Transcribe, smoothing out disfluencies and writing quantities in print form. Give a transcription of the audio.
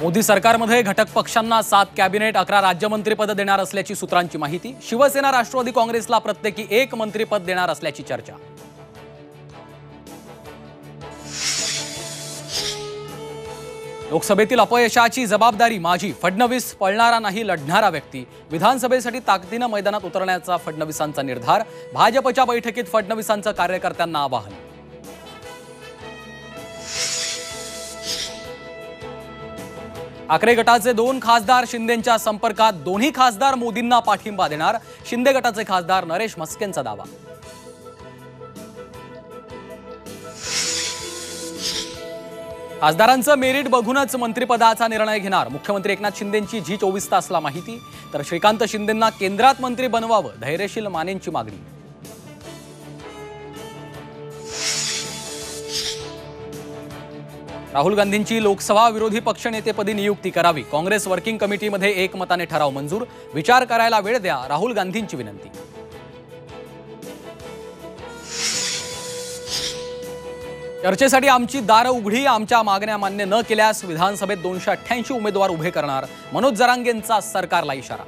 मोदी सरकारमध्ये घटक पक्षांना 7 कॅबिनेट 11 राज्यमंत्रीपद देणार असल्याची सूत्रांची माहिती। शिवसेना राष्ट्रवादी काँग्रेसला प्रत्येकी 1 मंत्रीपद देणार असल्याची चर्चा। लोकसभेतील अपयशाची जबाबदारी माझी, फडणवीस पळणारा नाही लढणारा व्यक्ती। विधानसभेसाठी ताकदीने मैदानात उतरण्याचा फडणवीसांचा निर्धार। भाजपच्या बैठकीत फडणवीसांचं कार्यकर्त्यांना आवाहन। ठाकरे गटाचे 2 खासदार शिंदेंच्या संपर्कात, दोन्ही खासदार मोदींना पाठिंबा देणार। शिंदे गटाचे खासदार नरेश म्हस्केंचा दावा। खासदारांचं मेरिट बघूनच मंत्रिपदाचा निर्णय घेणार। मुख्यमंत्री एकनाथ शिंदेंची जी 24 तासला माहिती। तर श्रीकांत शिंदेंना केंद्रात मंत्री बनवावं, धैर्यशील मानेंची मागणी। राहुल गांधींची लोकसभा विरोधी पक्षनेतेपदी नियुक्ती करावी। काँग्रेस वर्किंग कमिटीमध्ये एकमताने ठराव मंजूर। विचार करायला वेळ द्या, राहुल गांधींची विनंती। चर्चेसाठी आमची दारं उघडी, आमच्या मागण्या मान्य न केल्यास विधानसभेत 288 उमेदवार उभे करणार। मनोज जरांगेंचा सरकारला इशारा।